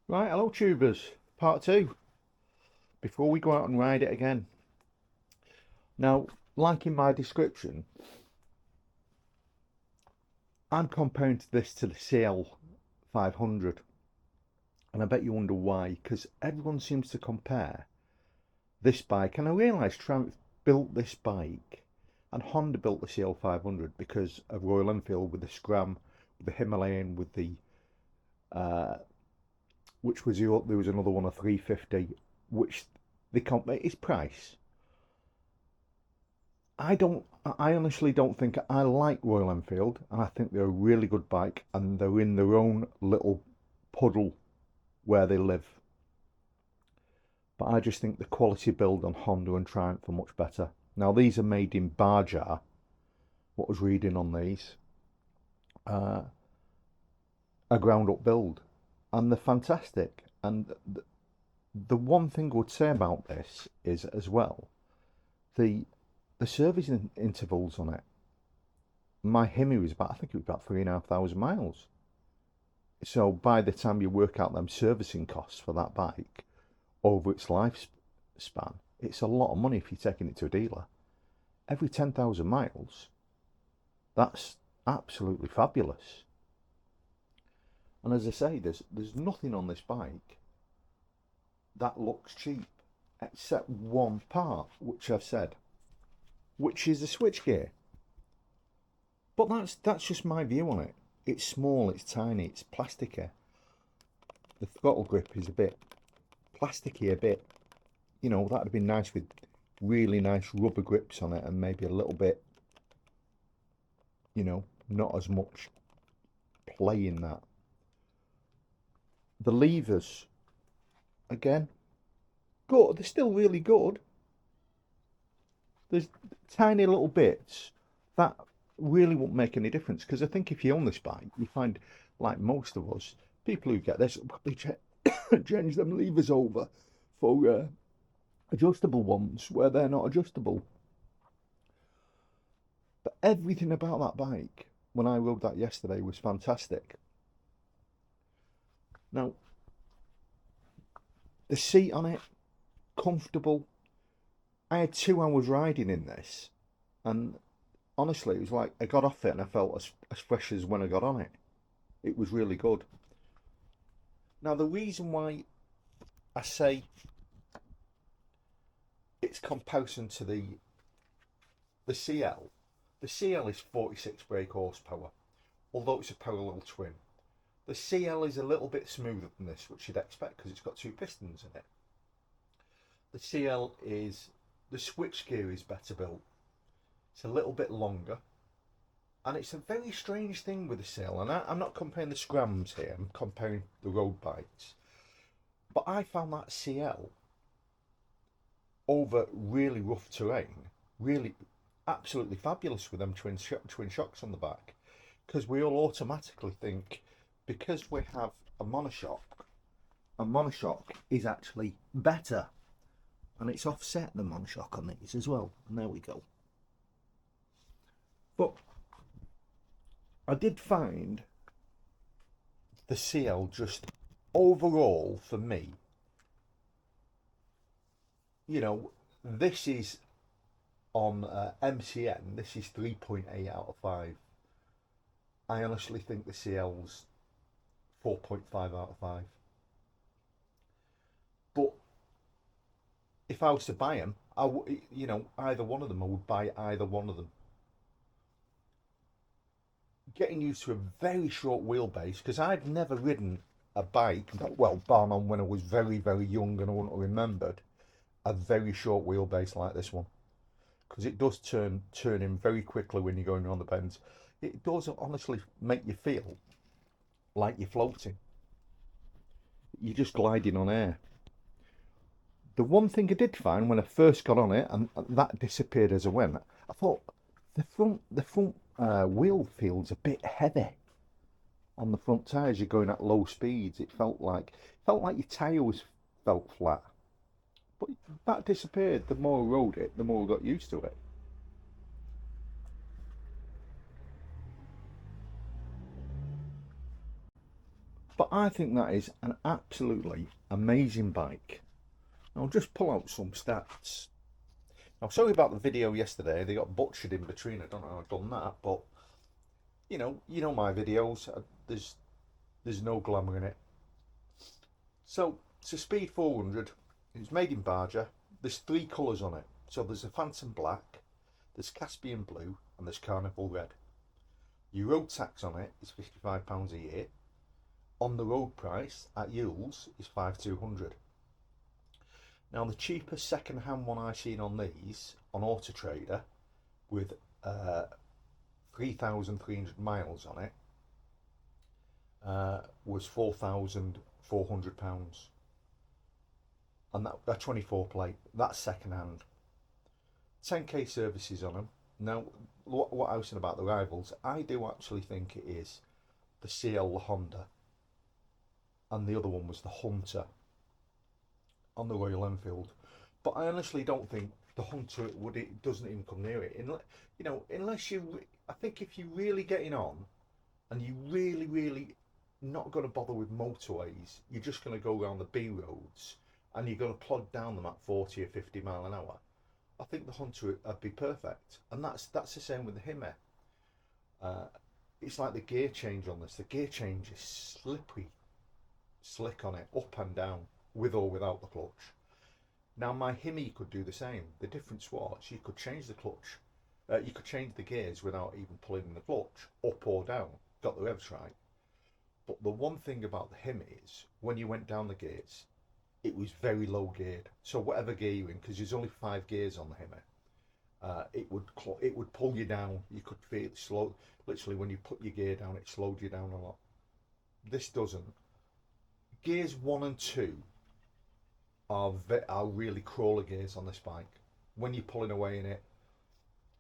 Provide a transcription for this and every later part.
Right, hello tubers, part two, before we go out and ride it again. Now, like in my description, I'm comparing this to the CL500, and I bet you wonder why, because everyone seems to compare this bike, and I realise Triumph built this bike, and Honda built the CL500 because of Royal Enfield with the Scram, with the Himalayan, with the, uh, which was there was another one, a 350, which they compare its price. I honestly don't think I like Royal Enfield, and I think they're a really good bike, and they're in their own little puddle where they live. But I just think the quality build on Honda and Triumph are much better. Now these are made in Barjar. What I was reading on these, uh, a ground up build, and they're fantastic. And the one thing I would say about this is as well the the service intervals on it. My Hemi was about, I think it was about 3,500 miles. So by the time you work out them servicing costs for that bike over its lifespan, it's a lot of money if you're taking it to a dealer. Every 10,000 miles, that's absolutely fabulous. And as I say, there's nothing on this bike that looks cheap, except one part, which I've said, which is the switchgear. But that's just my view on it. It's small, it's tiny, it's plasticky. The throttle grip is a bit plasticky, a bit. That'd have been nice with really nice rubber grips on it, and maybe a little bit, not as much play in that. The levers, again, good. They're still really good. There's tiny little bits that really won't make any difference, because I think if you own this bike, you find, like most of us, people who get this will probably change them levers over for adjustable ones where they're not adjustable. But everything about that bike, when I rode that yesterday, was fantastic. Now, the seat on it, comfortable. I had 2 hours riding in this, and honestly, it was like I got off it and I felt as fresh as when I got on it. It was really good. Now, the reason why I say it's comparison to the CL, the CL is 46 brake horsepower, although it's a parallel twin. The CL is a little bit smoother than this, which you'd expect because it's got two pistons in it. The CL is, the switchgear is better built. It's a little bit longer. And it's a very strange thing with the CL. And I'm not comparing the Scrams here, I'm comparing the road bikes. But I found that CL over really rough terrain really absolutely fabulous with them twin shocks on the back. Because we all automatically think, because we have a monoshock is actually better, and it's offset the monoshock on these as well. And there we go. But I did find the CL just overall for me, this is on MCN, this is 3.8 out of 5. I honestly think the CL's 4.5 out of 5. But if I was to buy them, either one of them, I would buy either one of them. Getting used to a very short wheelbase, because I'd never ridden a bike, well, bar none when I was very, very young and I wouldn't have remembered a very short wheelbase like this one, because it does turn in very quickly when you're going around the bends. It does honestly make you feel like you're floating. You're just gliding on air. The one thing I did find when I first got on it, and that disappeared as I went, I thought the front wheel feels a bit heavy on the front tyres. You're going at low speeds. It felt like your tyres felt flat. But that disappeared. The more I rode it, the more I got used to it. But So I think that is an absolutely amazing bike. I'll just pull out some stats. Now, sorry about the video yesterday. They got butchered in between. I don't know how I've done that, but you know my videos. There's no glamour in it. So it's a Speed 400. It's made in Barger. There's three colours on it. So there's a Phantom Black, there's Caspian Blue, and there's Carnival Red. Your road tax on it is £55 a year. On the road price at Yule's is 5,200. Now the cheapest second-hand one I've seen on these on Auto Trader with 3,300 miles on it was £4,400, and that 24 plate. That's second hand. 10k services on them. Now, what I was saying about the rivals, I do actually think it is the CL, the Honda, and the other one was the Hunter on the Royal Enfield. But I honestly don't think the Hunter it doesn't even come near it. Unless I think if you're really getting on and you really not going to bother with motorways, you're just going to go around the B roads and you're going to plod down them at 40 or 50 mile an hour, I think the Hunter would be perfect. And that's the same with the Himi. It's like the gear change on this. The gear change is slippery, slick on it, up and down, with or without the clutch. Now my Himi could do the same. The difference was you could change the clutch, you could change the gears without even pulling the clutch, up or down. Got the revs right. But the one thing about the Himi is when you went down the gears, it was very low geared. So whatever gear you're in, because there's only 5 gears on the Himi, it would pull you down. You could feel it slow. Literally, when you put your gear down, it slowed you down a lot. This doesn't. Gears 1 and 2 are really crawler gears on this bike. When you're pulling away in it,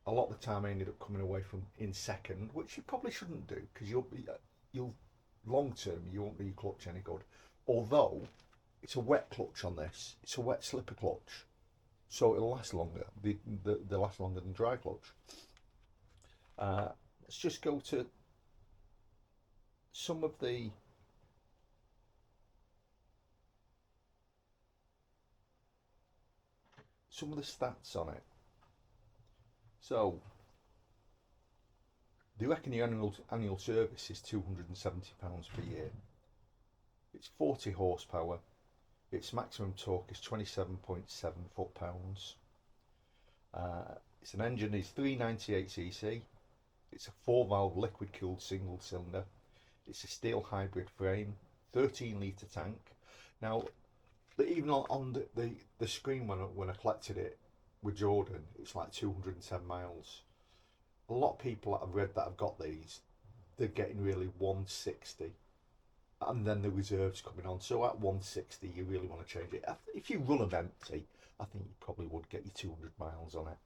a lot of the time I ended up coming away from in second, which you probably shouldn't do because you'll long term you won't do your clutch any good. Although it's a wet clutch on this, it's a wet slipper clutch, so it'll last longer. They last longer than dry clutch. Let's just go to some of the stats on it. So they reckon the annual service is £270 per year. It's 40 horsepower. Its maximum torque is 27.7 foot-pounds. Its an engine is 398cc. It's a 4-valve liquid-cooled single cylinder. It's a steel hybrid frame, 13-litre tank. Now, even on the screen when I collected it with Jordan, it's like 210 miles. A lot of people that I've read that have got these, they're getting really 160, and then the reserves coming on. So at 160, you really want to change it. If you run them empty, I think you probably would get you 200 miles on it.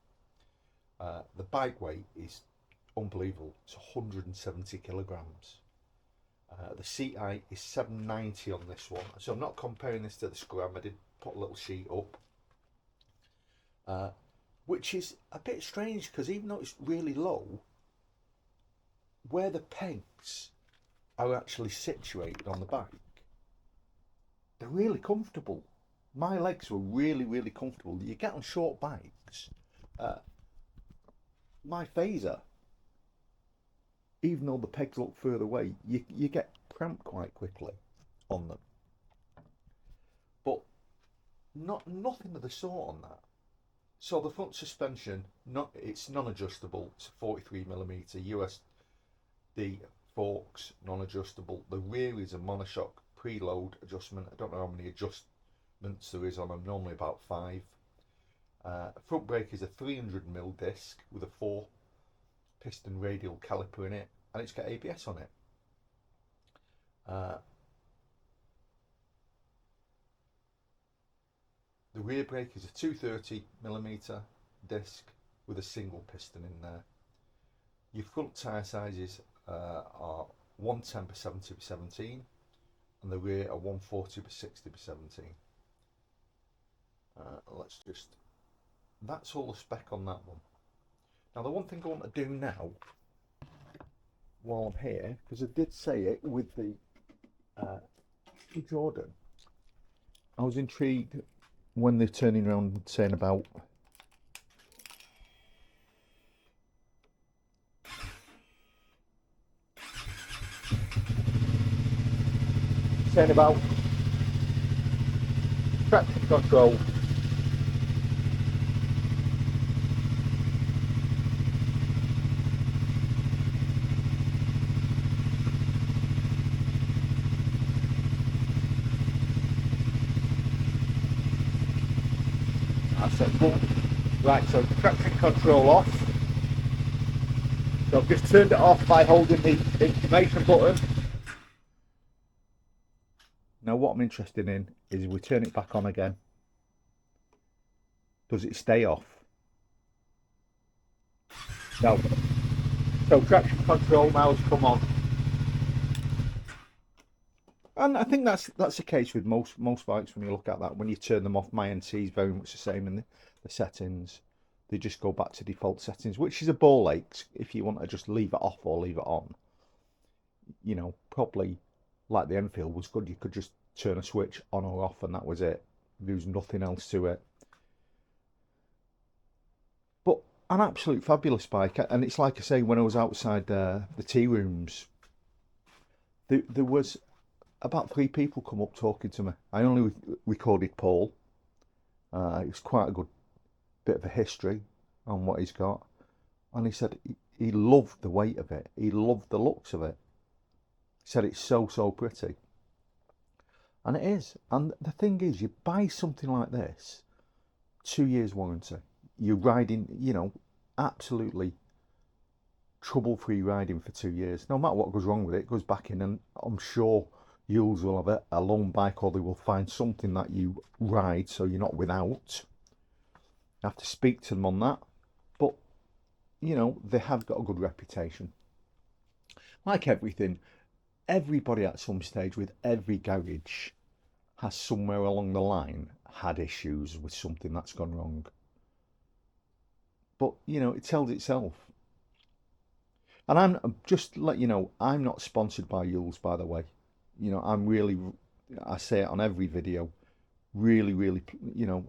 The bike weight is unbelievable. It's 170 kilograms. The seat height is 790 on this one. So I'm not comparing this to the Scram. I did put a little sheet up, which is a bit strange because even though it's really low, where the pegs are actually situated on the bike, they're really comfortable. My legs were really comfortable. You get on short bikes, my Phaser, even though the pegs look further away, you get cramped quite quickly on them. But nothing of the sort on that. So the front suspension, it's non-adjustable. It's a 43mm USD forks, non-adjustable. The rear is a monoshock preload adjustment. I don't know how many adjustments there is on them. Normally about 5. Front brake is a 300mm disc with a 4-piston radial caliper in it, and it's got ABS on it. The rear brake is a 230mm disc with a single piston in there. Your front tyre sizes are 110 by 70 by 17, and the rear are 140 by 60 by 17. That's all the spec on that one. Now the one thing I want to do now, while I'm here, because I did say it with the Hey, Jordan, I was intrigued when they're turning around and saying about traction control. I said, well, right, so traction control off. So I've just turned it off by holding the information button. Now what I'm interested in is if we turn it back on again, does it stay off? No. So traction control now has come on. And I think that's the case with most bikes when you look at that. When you turn them off, my NC is very much the same in the settings. They just go back to default settings, which is a ball ache if you want to just leave it off or leave it on. You know, probably like the Enfield was good. You could just turn a switch on or off and that was it. There was nothing else to it. But an absolute fabulous bike. And it's like I say, when I was outside the tea rooms, there was about 3 people come up talking to me. I only recorded Paul. It was quite a good bit of a history on what he's got. And he said he loved the weight of it. He loved the looks of it. He said it's so pretty. And it is. And the thing is, you buy something like this, 2 years warranty. You're riding, you know, absolutely trouble-free riding for 2 years. No matter what goes wrong with it, it goes back in, and I'm sure you'll have a loan bike, or they will find something that you ride so you're not without. You have to speak to them on that. But, you know, they have got a good reputation. Like everything, everybody at some stage with every garage has somewhere along the line had issues with something that's gone wrong. But, you know, it tells itself. And I'm just to let you know, I'm not sponsored by Yules, by the way. You know, I say it on every video, really, you know,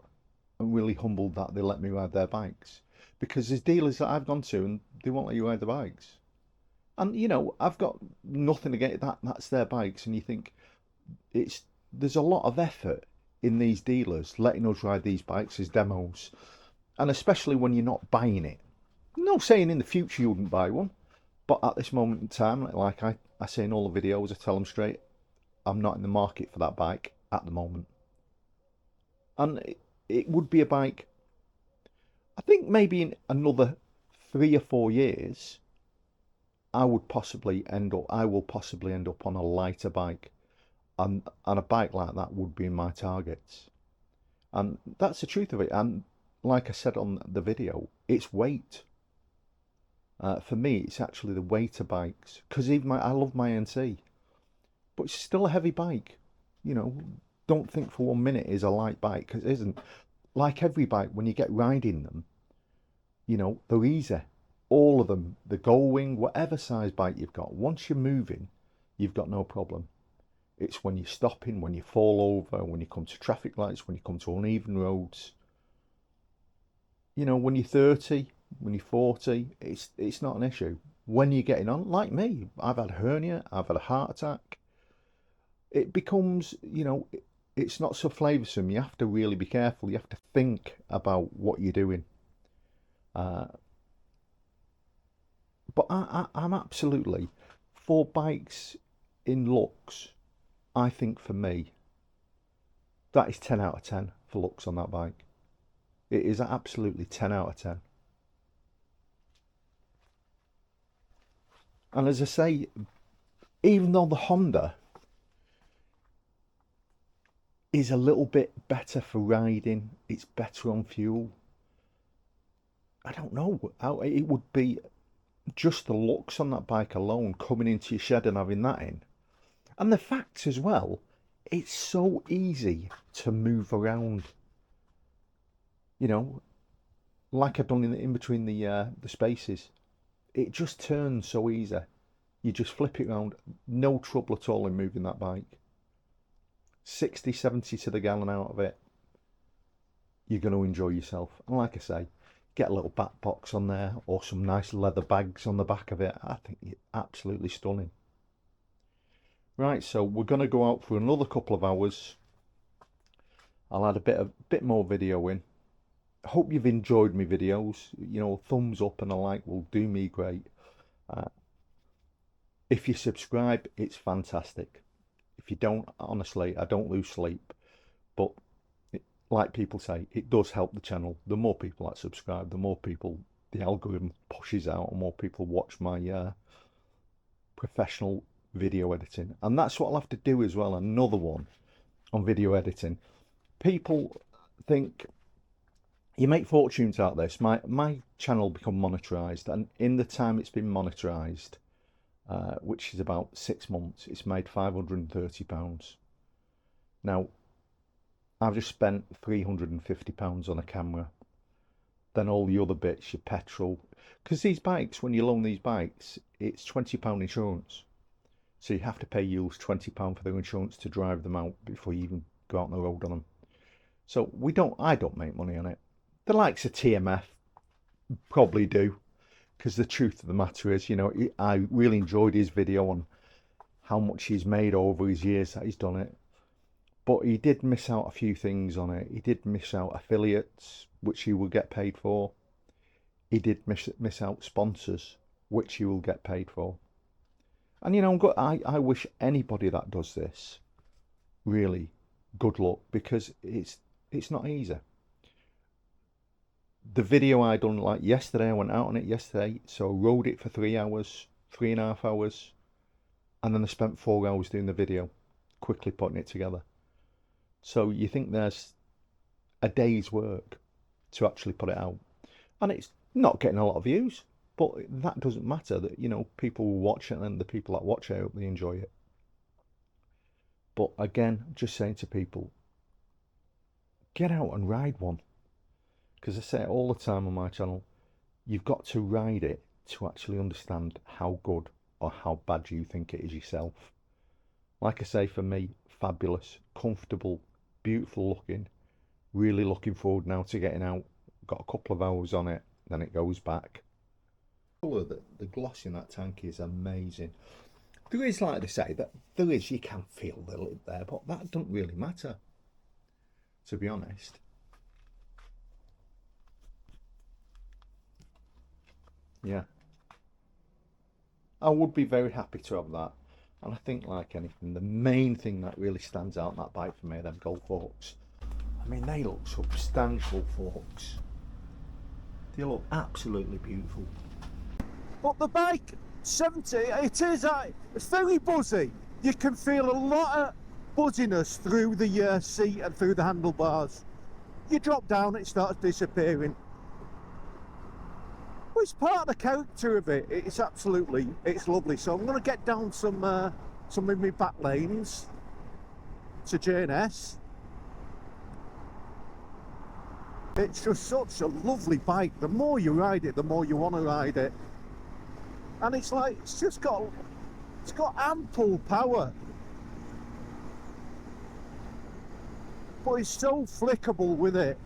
I'm really humbled that they let me ride their bikes. Because there's dealers that I've gone to and they won't let you ride the bikes. And, you know, I've got nothing against that. That's their bikes. And you think there's a lot of effort in these dealers letting us ride these bikes as demos. And especially when you're not buying it. No saying in the future you wouldn't buy one. But at this moment in time, like I say in all the videos, I tell them straight, I'm not in the market for that bike at the moment. And it would be a bike, I think maybe in another 3 or 4 years, I will possibly end up on a lighter bike. And a bike like that would be in my targets. And that's the truth of it. And like I said on the video, it's weight. For me, it's actually the weight of bikes. Because I love my NC. But it's still a heavy bike. You know, don't think for 1 minute it's a light bike, because it isn't. Like every bike, when you get riding them, you know, they're easy. All of them, the Gullwing, whatever size bike you've got, once you're moving, you've got no problem. It's when you're stopping, when you fall over, when you come to traffic lights, when you come to uneven roads. You know, when you're 30, when you're 40, it's not an issue. When you're getting on, like me, I've had a hernia, I've had a heart attack. It becomes, you know, it's not so flavoursome. You have to really be careful. You have to think about what you're doing. Uh, but I'm absolutely for bikes in looks. I think for me, that is 10 out of 10 for looks on that bike. It is absolutely 10 out of 10. And as I say, even though the Honda is a little bit better for riding, it's better on fuel, I don't know how it would be just the looks on that bike alone, coming into your shed and having that in. And the fact as well, it's so easy to move around. You know, like I've done in between the spaces. It just turns so easy. You just flip it around, no trouble at all in moving that bike. 60, 70 to the gallon out of it, you're going to enjoy yourself. And like I say, get a little back box on there or some nice leather bags on the back of it. I think it's absolutely stunning. Right, so we're going to go out for another couple of hours. I'll add a bit more video in. I hope you've enjoyed my videos. You know, thumbs up and a like will do me great. If you subscribe, it's fantastic. If you don't, honestly, I don't lose sleep. But like people say, it does help the channel. The more people that subscribe, the more people the algorithm pushes out, and more people watch my professional video editing. And that's what I'll have to do as well. Another one on video editing. People think you make fortunes out of this. My channel become monetized, and in the time it's been monetized, which is about 6 months, it's made £530. Now, I've just spent £350 on a camera. Then all the other bits, your petrol. Because these bikes, when you loan these bikes, it's £20 insurance. So you have to pay you £20 for their insurance to drive them out before you even go out on the road on them. So I don't make money on it. The likes of TMF probably do. Because the truth of the matter is, you know, I really enjoyed his video on how much he's made over his years that he's done it. But he did miss out a few things on it. He did miss out affiliates, which he will get paid for. He did miss out sponsors, which he will get paid for. And, you know, I wish anybody that does this really good luck, because it's not easy. The video I done like yesterday, I went out on it yesterday, so I rode it for 3 hours, 3.5 hours, and then I spent 4 hours doing the video, quickly putting it together. So you think there's a day's work to actually put it out, and it's not getting a lot of views, but that doesn't matter. That, you know, people will watch it, and the people that watch it, I hope they enjoy it. But again, just saying to people, get out and ride one. Because I say it all the time on my channel, you've got to ride it to actually understand how good or how bad you think it is yourself. Like I say, for me, fabulous, comfortable, beautiful looking. Really looking forward now to getting out. Got a couple of hours on it, then it goes back. The gloss in that tank is amazing. There is, like they say, that there is, you can feel the lid there, but that doesn't really matter, to be honest. Yeah, I would be very happy to have that. And I think, like anything, the main thing that really stands out on that bike for me are them gold forks. I mean, they look substantial forks. They look absolutely beautiful. But the bike 70, it's very buzzy. You can feel a lot of buzziness through the seat and through the handlebars. You drop down, it starts disappearing. Well, it's part of the character of it. It's lovely. So I'm going to get down some of my back lanes to J&S. It's just such a lovely bike. The more you ride it, the more you want to ride it. And it's got ample power. But it's so flickable with it.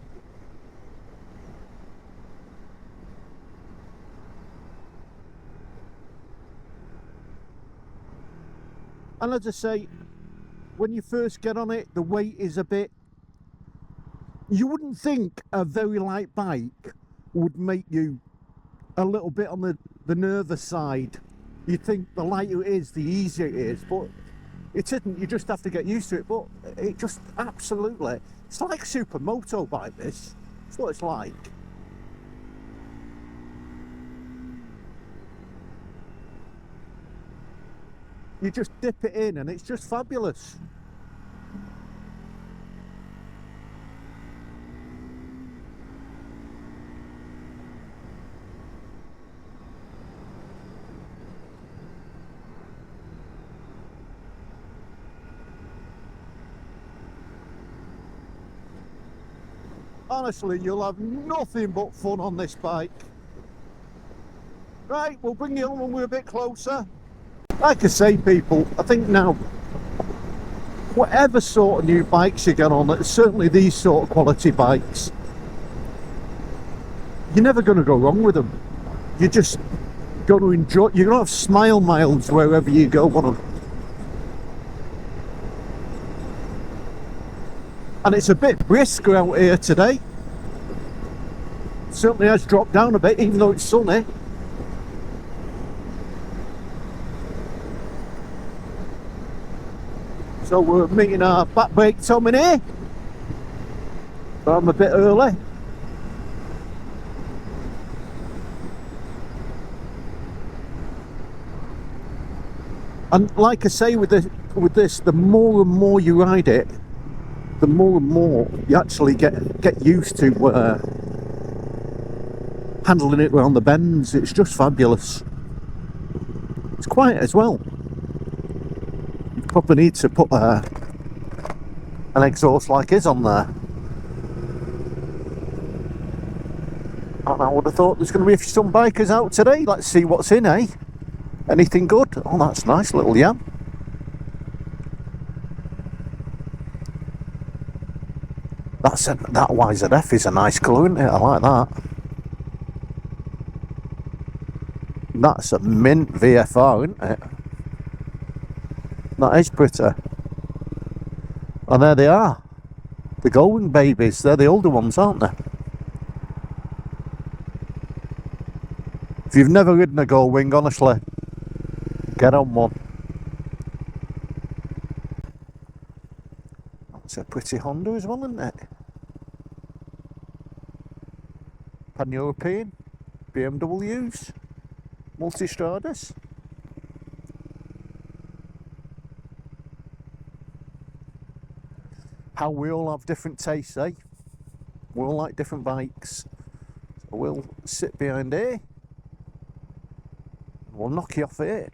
And as I say, when you first get on it, the weight is a bit... You wouldn't think a very light bike would make you a little bit on the nervous side. You'd think the lighter it is, the easier it is, but it isn't. You just have to get used to it. But it just absolutely... It's like Supermoto bike, this. That's what it's like. You just dip it in and it's just fabulous. Honestly, you'll have nothing but fun on this bike. Right, we'll bring you on when we're a bit closer. Like I say, people, I think now whatever sort of new bikes you get on, certainly these sort of quality bikes, you're never going to go wrong with them. You just got to enjoy. You're going to have smile miles wherever you go on them. And it's a bit brisker out here today. Certainly has dropped down a bit, even though it's sunny. So we're meeting our back brake Tom in here. But I'm a bit early. And like I say with this, the more and more you ride it, the more and more you actually get used to handling it around the bends. It's just fabulous. It's quiet as well. You probably need to put an exhaust like his on there. And I would have thought there's going to be some bikers out today. Let's see what's in, eh? Anything good? Oh, that's nice, little yam. That YZF is a nice colour, isn't it? I like that. That's a mint VFR, isn't it? That is pretty. And there they are. The Goldwing babies. They're the older ones, aren't they? If you've never ridden a Goldwing, honestly, get on one. That's a pretty Honda as well, isn't it? Pan-European, BMWs, Multistradas. How we all have different tastes, eh? We all like different bikes. So we'll sit behind here. We'll knock you off here.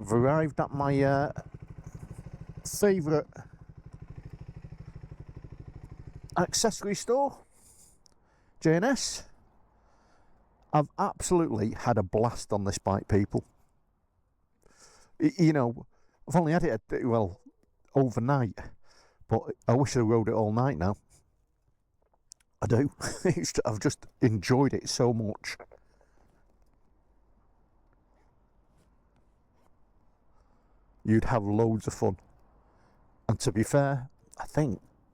I've arrived at my favourite accessory store, J&S. I've absolutely had a blast on this bike, people. You know, I've only had it, well, overnight, but I wish I rode it all night now. I do. I've just enjoyed it so much. You'd have loads of fun. And to be fair,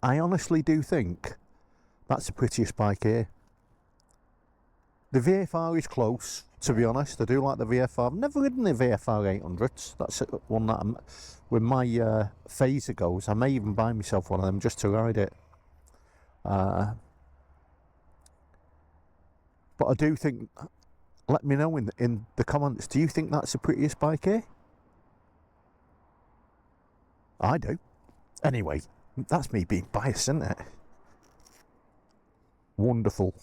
I honestly do think that's the prettiest bike here. The VFR is close, to be honest. I do like the VFR. I've never ridden the VFR 800s. That's one that when my phaser goes, I may even buy myself one of them just to ride it. But I do think, let me know in the comments, do you think that's the prettiest bike here? I do. Anyway, that's me being biased, isn't it? Wonderful.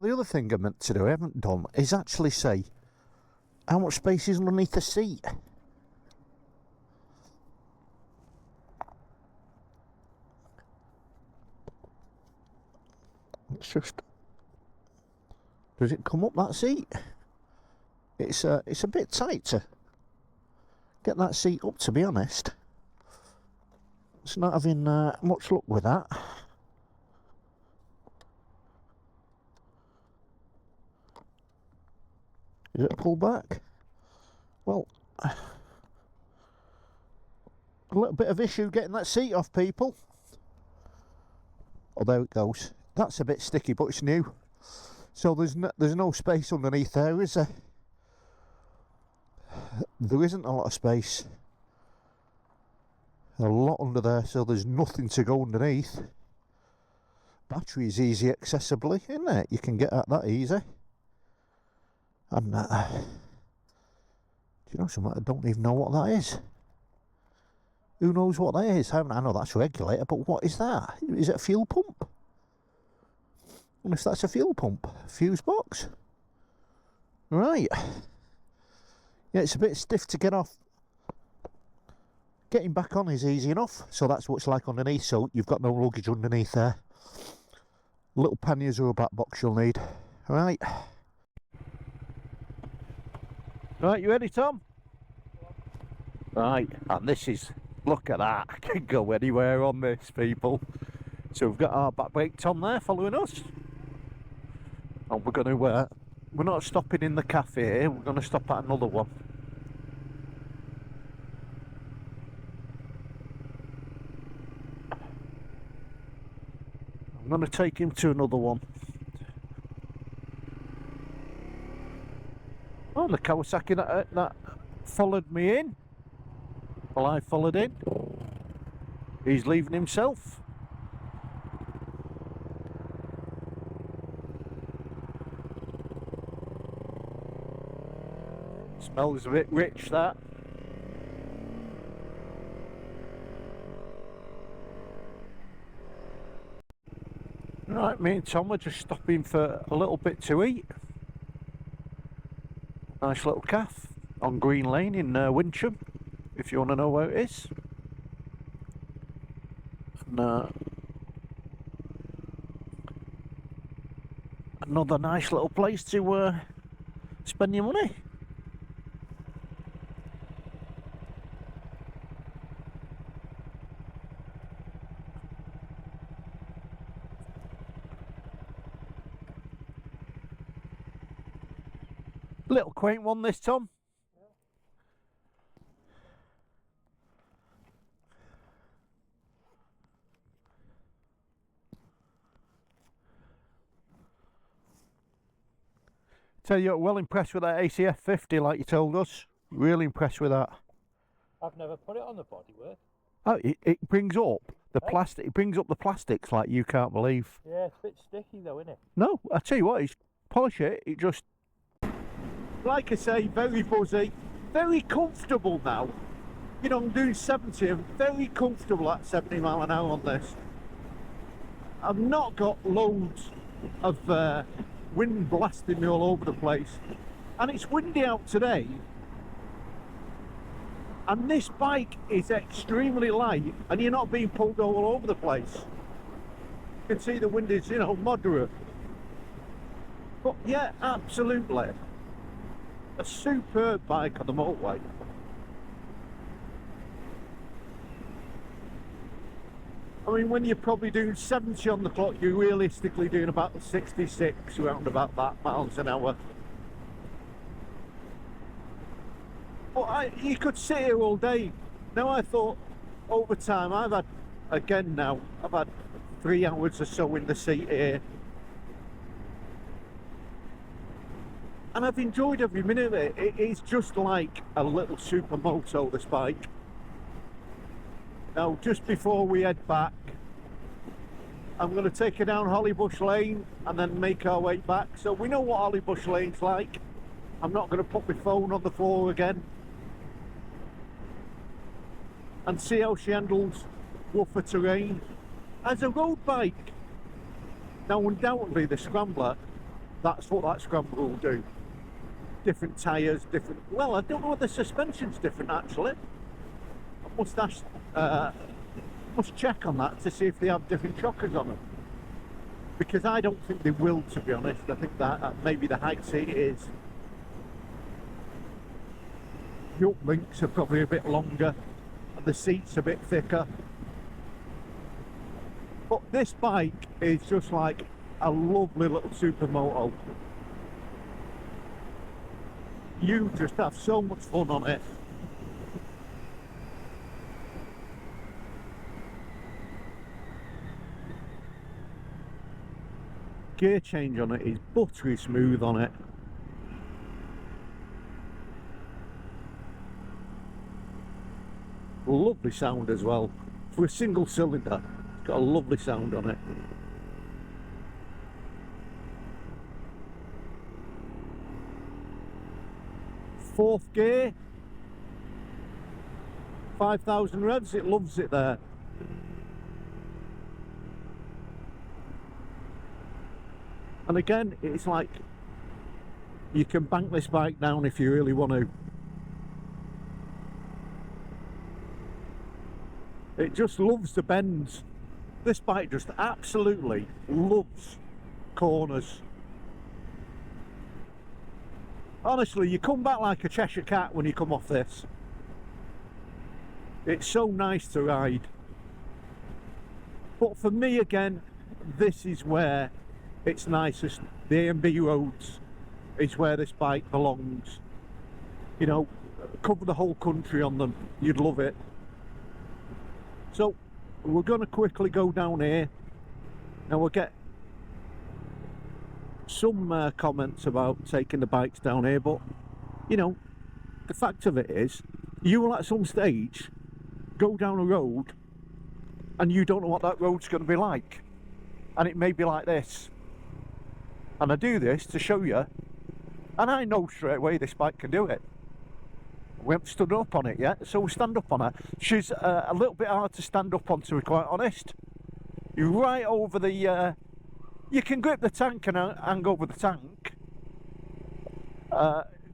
The other thing I meant to do, I haven't done, is actually say how much space is underneath the seat. It's just, does it come up that seat? It's a bit tight to get that seat up, to be honest. It's not having much luck with that. Is it a pull back? Well, a little bit of issue getting that seat off, people. Oh, there it goes. That's a bit sticky, but it's new. So there's no space underneath there, is there? There isn't a lot of space. A lot under there, so there's nothing to go underneath. Battery is easy accessibly, isn't it? You can get at that easy. And do you know something? I don't even know what that is. Who knows what that is? I know that's a regulator, but what is that? Is it a fuel pump? I wonder if that's a fuel pump. Fuse box. Right. Yeah, it's a bit stiff to get off. Getting back on is easy enough. So that's what it's like underneath. So you've got no luggage underneath there. Little panniers or a back box you'll need. Right. Right, you ready, Tom? Right, and this is Look at that, I can go anywhere on this, people. So we've got our back brake Tom there following us. And we're going to, we're not stopping in the cafe, we're going to stop at another one. I'm going to take him to another one. Oh, the Kawasaki that followed me in. Well, I followed in. He's leaving himself. Smells a bit rich, that. Right, me and Tom are just stopping for a little bit to eat. Nice little cafe on Green Lane in Wincham, if you want to know where it is. And, another nice little place to spend your money. Little quaint one, this, Tom. Tell you, well impressed with that ACF 50, like you told us. Really impressed with that. I've never put it on the bodywork. Oh, it brings up the plastic. It brings up the plastics like you can't believe. Yeah, it's a bit sticky though, isn't it? No, I tell you what, it's polish it. It just, like I say, very buzzy, very comfortable now. You know, I'm doing 70. I'm very comfortable at 70 mile an hour on this. I've not got loads of wind blasting me all over the place, and it's windy out today. And this bike is extremely light, and you're not being pulled all over the place. You can see the wind is, you know, moderate. But yeah, absolutely. A superb bike on the motorway. I mean, when you're probably doing 70 on the clock, you're realistically doing about 66, around about that miles an hour. But you could sit here all day. Now I thought, over time, I've had 3 hours or so in the seat here. And I've enjoyed every minute of it. It is just like a little Supermoto, this bike. Now, just before we head back, I'm going to take her down Hollybush Lane and then make our way back. So we know what Hollybush Lane's like. I'm not going to put my phone on the floor again. And see how she handles rougher terrain. As a road bike, now undoubtedly the Scrambler, that's what that Scrambler will do. Different tyres, different, well, I don't know whether the suspension's different actually. I must ask, must check on that to see if they have different shockers on them. Because I don't think they will, to be honest. I think that maybe the height seat is. The uplinks are probably a bit longer. The seat's a bit thicker, but this bike is just like a lovely little Supermoto. You just have so much fun on it. Gear change on it is buttery smooth on it. Lovely sound as well. For a single cylinder, it's got a lovely sound on it. Fourth gear, 5,000 revs, it loves it there. And again, it's like you can bank this bike down if you really want to. It just loves the bends. This bike just absolutely loves corners. Honestly, you come back like a Cheshire cat when you come off this. It's so nice to ride. But for me again, this is where it's nicest. The A&B roads is where this bike belongs. You know, cover the whole country on them, you'd love it. So we're going to quickly go down here and we'll get some comments about taking the bikes down here, but you know, the fact of it is, you will at some stage go down a road and you don't know what that road's going to be like, and it may be like this. And I do this to show you, and I know straight away this bike can do it. We haven't stood up on it yet, so we'll stand up on her. She's a little bit hard to stand up on, to be quite honest. You're right over the you can grip the tank and hang over the tank.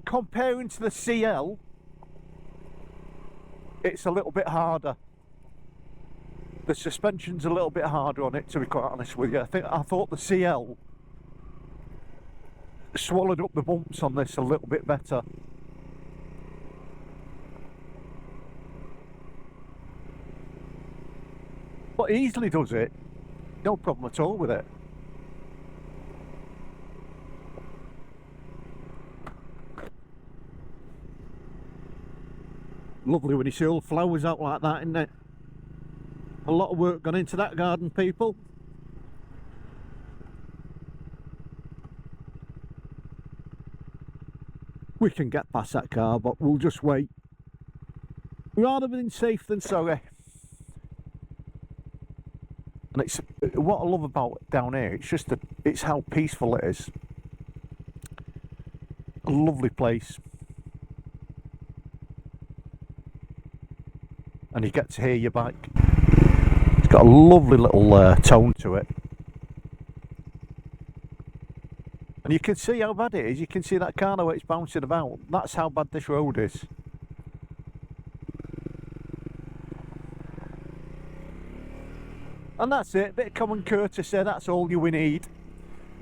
Comparing to the CL, it's a little bit harder. The suspension's a little bit harder on it, to be quite honest with you. I thought the CL swallowed up the bumps on this a little bit better. But he easily does it, no problem at all with it. Lovely when you see all the flowers out like that, isn't it? A lot of work gone into that garden, people. We can get past that car, but we'll just wait. Rather than safe than sorry. And it's what I love about down here, it's how peaceful it is. A lovely place. And you get to hear your bike. It's got a lovely little tone to it. And you can see how bad it is. You can see that car where it's bouncing about. That's how bad this road is. And that's it, bit of common courtesy, that's all you we need.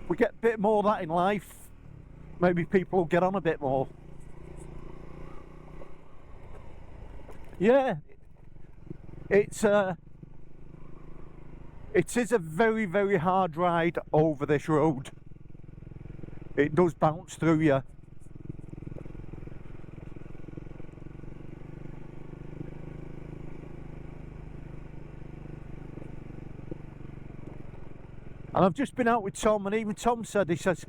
We get a bit more of that in life, maybe people will get on a bit more. Yeah, it is a very, very hard ride over this road. It does bounce through you. And I've just been out with Tom, and even Tom said, he says,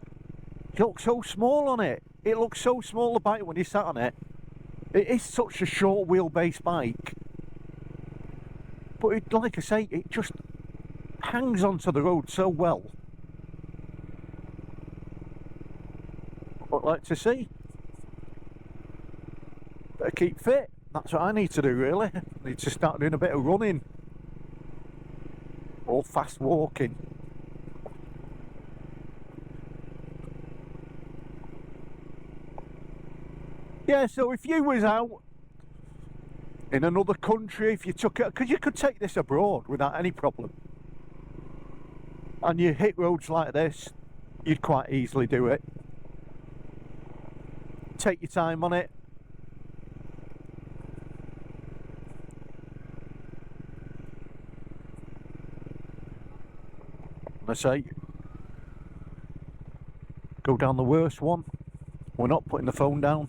you look so small on it. It looks so small, the bike, when you sat on it. It is such a short wheelbase bike. But it, like I say, it just hangs onto the road so well. What I'd like to see. Better keep fit. That's what I need to do, really. I need to start doing a bit of running. Or fast walking. Yeah, so if you was out in another country, if you took it, because you could take this abroad without any problem, and you hit roads like this, you'd quite easily do it. Take your time on it. I say, go down the worst one. We're not putting the phone down.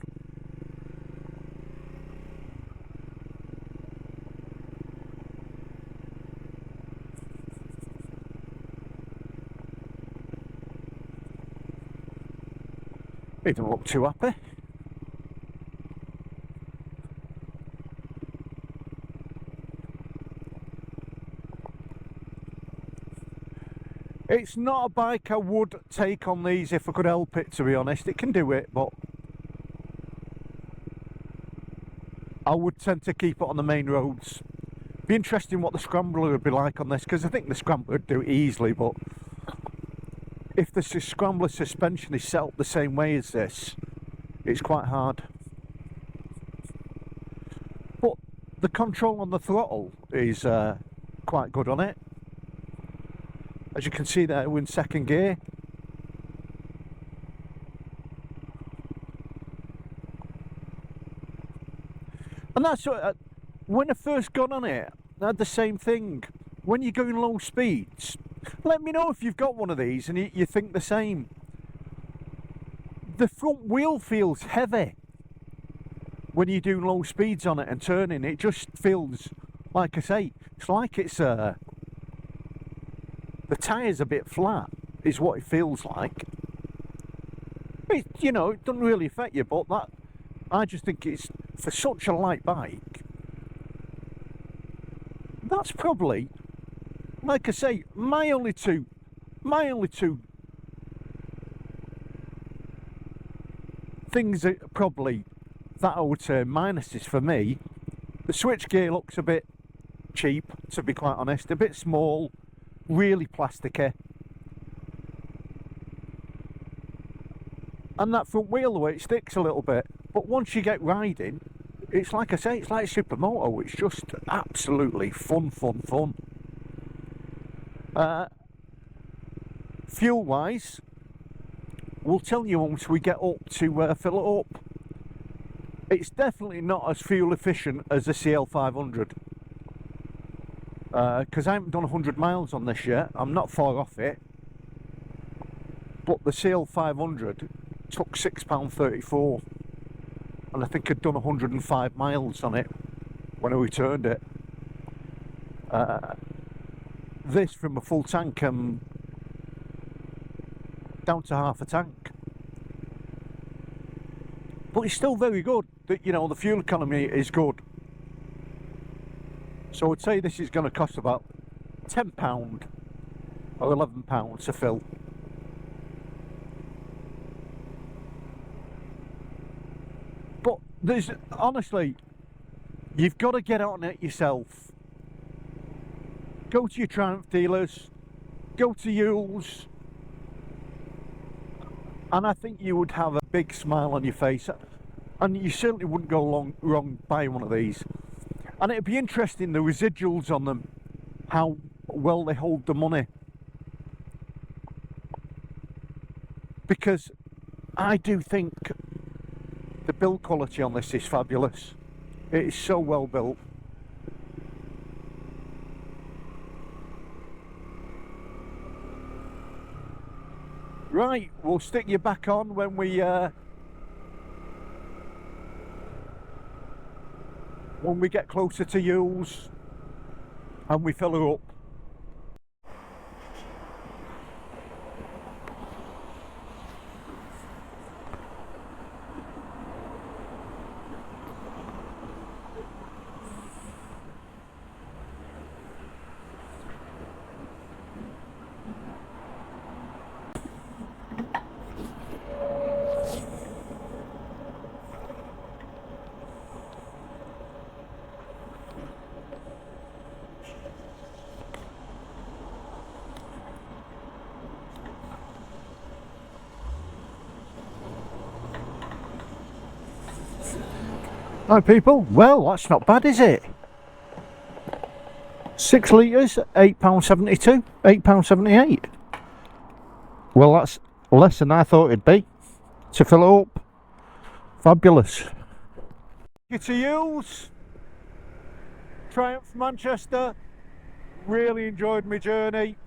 He doesn't look too happy. It's not a bike I would take on these if I could help it, to be honest. It can do it, but I would tend to keep it on the main roads. Be interesting what the Scrambler would be like on this, because I think the Scrambler would do it easily, but if the Scrambler suspension is set up the same way as this, it's quite hard. But the control on the throttle is quite good on it. As you can see there, we're in second gear. And that's when I first got on it, I had the same thing. When you're going low speeds, let me know if you've got one of these and you think the same. The front wheel feels heavy when you're doing low speeds on it and turning. It just feels, like I say, it's like it's the tyre's a bit flat, is what it feels like. It, you know, it doesn't really affect you, but that, I just think it's, for such a light bike, that's probably, like I say, my only two things that probably that I would say minuses for me. The switchgear looks a bit cheap, to be quite honest, a bit small, really plasticky. And that front wheel, the way it sticks a little bit, but once you get riding, it's like I say, it's like Supermoto. It's just absolutely fun. Fuel wise, we'll tell you once we get up to fill it up. It's definitely not as fuel efficient as the CL500, because I haven't done 100 miles on this yet. I'm not far off it, but the CL500 took £6.34, and I think I'd done 105 miles on it when I returned it. This, from a full tank, down to half a tank, but it's still very good. You know, the fuel economy is good. So I'd say this is going to cost about £10 or £11 to fill. But there's, honestly, you've got to get on it yourself. Go to your Triumph dealers, go to Yule's, and I think you would have a big smile on your face, and you certainly wouldn't go wrong buying one of these. And it'd be interesting, the residuals on them, how well they hold the money, because I do think the build quality on this is fabulous. It is so well built. Right, we'll stick you back on when we get closer to Yule's and we fill her up. Hi people, well that's not bad, is it? 6 litres, £8.72, £8.78. Well, that's less than I thought it'd be to fill it up. Fabulous. Get to Yule's, Triumph Manchester. Really enjoyed my journey.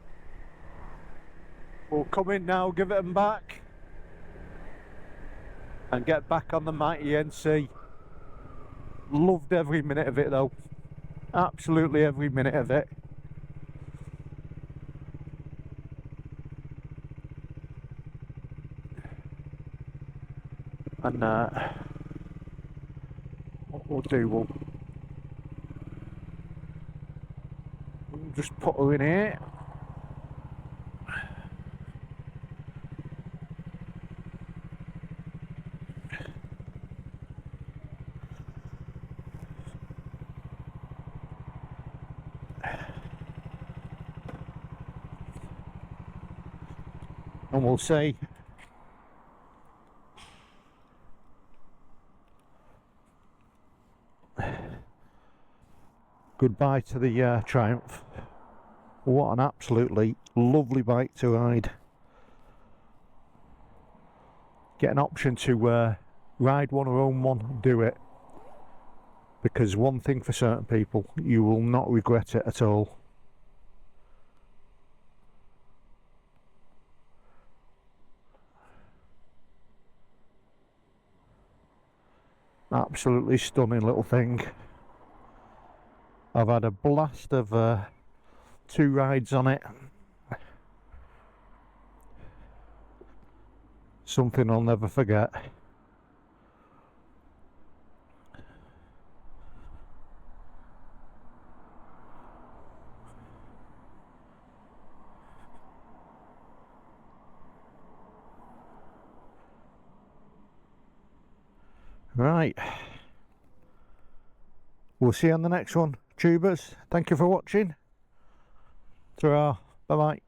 We'll come in now, give it them back, and get back on the mighty NC. Loved every minute of it though, absolutely every minute of it. And what we'll do, we'll just put her in here. And we'll say goodbye to the Triumph. What an absolutely lovely bike to ride. Get an option to ride one or own one, do it. Because one thing for certain people, you will not regret it at all. Absolutely stunning little thing. I've had a blast of 2 rides on it. Something I'll never forget. Right. We'll see you on the next one. Tubers, thank you for watching. Ta-ra. Bye-bye.